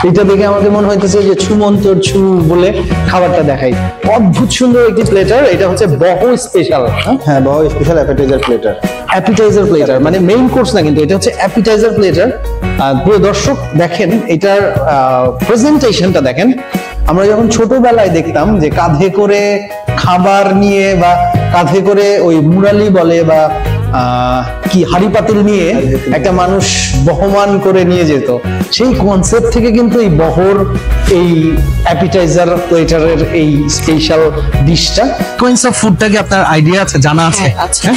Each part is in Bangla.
এটা দেখে আমাদের মনে হইতেছে যে ছুমন্তর ছু বলে খাবারটা দেখাই। অদ্ভুত সুন্দর একটি প্লেটার, এটা হচ্ছে বহো স্পেশাল। হ্যাঁ, বহো special appetiser platter. Appetiser platter মানে মেইন কোর্স না, কিন্তু এটা হচ্ছে অ্যাপিটাইজার প্লেটার। প্রিয় দর্শক দেখেন এটার প্রেজেন্টেশনটা দেখেন। আমরা যখন ছোটবেলায় দেখতাম যে কাঁধে করে খাবার নিয়ে বা কাঁধে করে ওই মুরালি বলে বা কি হাড়ি পাতিল নিয়ে একটা মানুষ বহমান করে নিয়ে যেত, সেই কনসেপ্ট থেকে কিন্তু এই বহর এই অ্যাপিটাইজার প্লেটারের এই স্পেশাল ডিশটা। কোইন্স অফ ফুডটাকে আপনার আইডিয়া আছে, জানা আছে? আচ্ছা,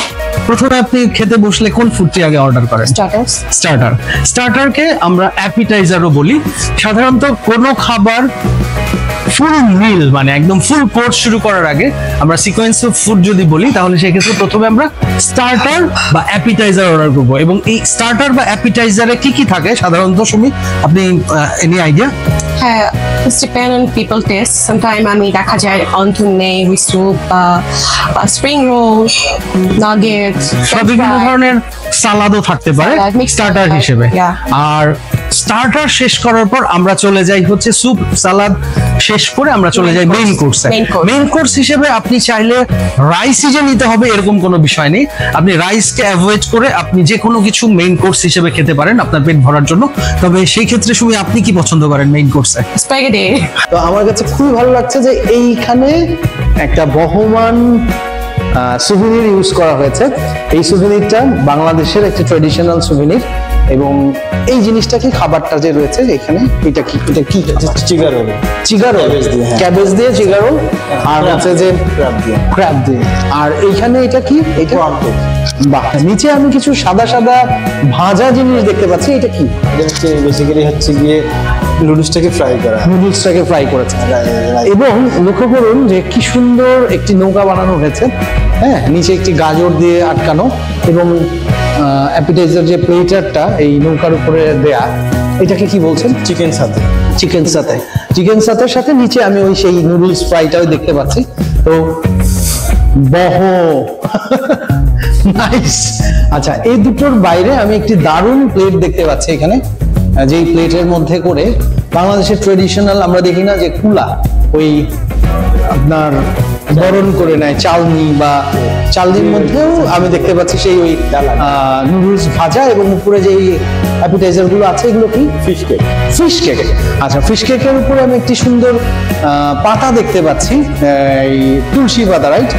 প্রথমে আপনি খেতে বসলে কোন ফুডটি আগে অর্ডার করেন? স্টার্টারকে আমরা অ্যাপিটাইজারও বলি। সাধারণত কোনো খাবার ফুল মিল মানে একদম ফুল কোর্স শুরু করার আগে আমরা সিকোয়েন্স অফ ফুড যদি বলি, তাহলে সেক্ষেত্রে প্রথমে আমরা স্টার্টার বা অ্যাপিটাইজার অর্ডার করবো। এবং এই স্টার্টার বা অ্যাপিটাইজারে কি কি থাকে সাধারণত সুমি, আপনি এনি আইডিয়া? হ্যাঁ, it's depend on people taste. Sometimes আমি দেখা যায় অন্তনে উইথ স্যুপ বা স্প্রিং রোল, নাগেটস, বিভিন্ন ধরনের সালাদও থাকতে পারে স্টার্টার হিসেবে। আর স্টার্টার শেষ করার পর আমরা চলে যাই হচ্ছে স্যুপ সালাদ শেষ করে আমরা চলে যাই মেইন কোর্সে। মেইন কোর্স হিসেবে আপনি চাইলে রাইসই যে নিতে হবে এরকম কোনো বিষয় নেই, আপনি রাইসকে অ্যাভয়েড করে আপনি যে কোনো কিছু মেইন কোর্স হিসেবে খেতে পারেন আপনার পেট ভরার জন্য। তবে সেই ক্ষেত্রে সুমি আপনি কি পছন্দ করেন মেইন কোর্সে? স্প্যাগেটি। তো আমার কাছে খুবই ভালো লাগছে যে এইখানে একটা বহমান সুভিনির ইউজ করা হয়েছে। এই সুভিনিরটা বাংলাদেশের একটা ট্রেডিশনাল সুভিনির, এবং এই জিনিসটা কি খাবারটা যে রয়েছে এখানে, এটা কি চিগা রোল, ক্যাবেজ দিয়ে চিগা রোল, আর হচ্ছে যে ক্র্যাব দিয়ে। আর এইখানে এটা কি, এটা বাহ, নিচে আমি কিছু সাদা সাদা ভাজা জিনিস দেখতে পাচ্ছি, এটা কি? এটা হচ্ছে বেসিক্যালি হচ্ছে গিয়ে নুডলসটাকে ফ্রাই করেছে। এবং লক্ষ্য করুন যে কি সুন্দর একটি নৌকা বানানো হয়েছে। হ্যাঁ, নিচে একটি গাজর দিয়ে আটকানো, এবং অ্যাপিটাইজার যে প্লেটারটা এই নৌকার উপরে দেয়া, এটাকে কি বলছেন? চিকেন সাথে সাথে নিচে আমি ওই সেই নুডলস ফ্রাইটাও দেখতে পাচ্ছি। তো বহো নাইস। আচ্ছা, এই দুটোর বাইরে আমি একটি দারুণ প্লেট দেখতে পাচ্ছি এখানে, যেই প্লেটের মধ্যে করে বাংলাদেশের ট্রেডিশনাল আমরা দেখি না যে কুলা, ওই আপনার বরণ করে নেয় চালনি, বা চালনির মধ্যেও আমি দেখতে পাচ্ছি সেই ওই নুডলস ভাজা, এবং উপরে যেই অ্যাপিটাইজার গুলো আছে এগুলো কি? Fish cake. আচ্ছা, ফিশ কেকের উপরে আমি একটি সুন্দর পাতা দেখতে পাচ্ছি, এই তুলসী পাতা, রাইট?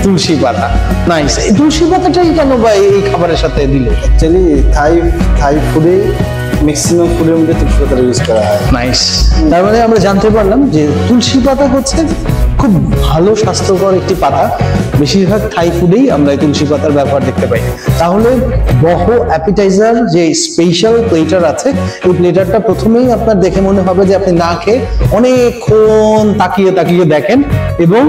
তুলসী পাতা, নাইস। এই তুলসী পাতাটাই কেন বা এই খাবারের সাথে দিলে? অ্যাকচুয়ালি থাই ফুডে ম্যাক্সিমাম ফুডের মধ্যে তুলসী পাতা ইউজ করা হয়। নাইস। তার মানে আমরা জানতে পারলাম যে তুলসী পাতা হচ্ছে খুব ভালো স্বাস্থ্যকর একটি পাতা। বেশিরভাগ থাই ফুডেই আমরা এই তুলসী পাতার ব্যবহার দেখতে পাই। তাহলে বহো অ্যাপিটাইজার যে স্পেশাল প্লেটার আছে, এই প্লেটারটা প্রথমেই আপনার দেখে মনে হবে যে আপনি না খেয়ে অনেকক্ষণ তাকিয়ে দেখেন, এবং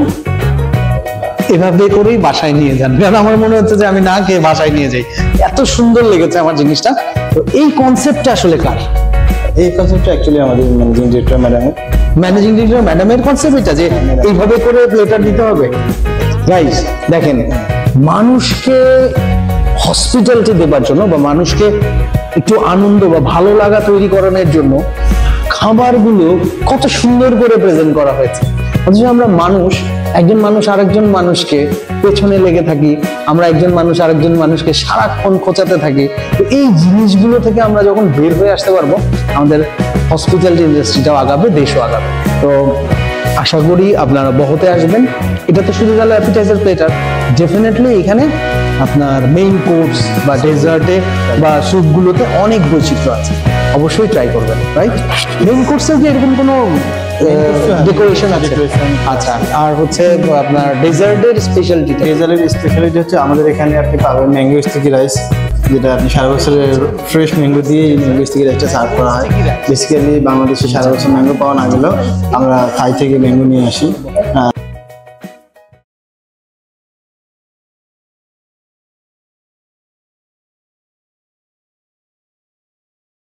এভাবে করেই বাসায় নিয়ে যান। কারণ আমার মনে হচ্ছে যে আমি না খেয়ে বাসায় নিয়ে যাই, এত সুন্দর লেগেছে আমার জিনিসটা। তো এই কনসেপ্টটা আসলে কার? এই কনসেপ্টটা অ্যাকচুয়ালি আমাদের ম্যানেজিং ডিরেক্টর ম্যাডামের কনসেপ্ট, এটা যে এইভাবে করে প্লেটার দিতে হবে। গাইস দেখেন, মানুষকে হসপিটালিটি দেবার জন্য বা মানুষকে একটু আনন্দ বা ভালো লাগা তৈরি করানোর জন্য খাবারগুলো কত সুন্দর করে প্রেজেন্ট করা হয়েছে। অথচ আমরা একজন মানুষ আরেকজন মানুষকে পেছনে লেগে থাকি, আমরা একজন মানুষ আরেকজন মানুষকে সারাক্ষণ খোঁচাতে থাকি। তো এই জিনিসগুলো থেকে আমরা যখন বের হয়ে আসতে পারবো, আমাদের হসপিটালিটি ইন্ডাস্ট্রিটাও আগাবে, দেশও আগাবে। তো আশা করি আপনারা বহতে আসবেন। এটা তো শুধু গেল অ্যাপিটাইজার প্লেটার, ডেফিনেটলি এখানে আপনার মেইন কোর্স বা ডেজার্টে বা স্যুপগুলোতে অনেক বৈচিত্র্য আছে, অবশ্যই ট্রাই করবেন, রাইট? মেইন কোর্সে কি এরকম কোনো ডেকোরেশন আছে? আচ্ছা, আর হচ্ছে আপনার ডেজার্টের স্পেশালিটি হচ্ছে আমাদের এখানে আপনি পাবেন ম্যাঙ্গো স্টিকি রাইস, যেটা আপনি সারা বছরের ফ্রেশ ম্যাঙ্গো দিয়ে এই ম্যাঙ্গো স্টিকি রাইসটা সার্ভ করা হয়। বেসিক্যালি বাংলাদেশে সারা বছর ম্যাঙ্গো পাওয়া না গেলেও আমরা থাই থেকে ম্যাঙ্গো নিয়ে আসি,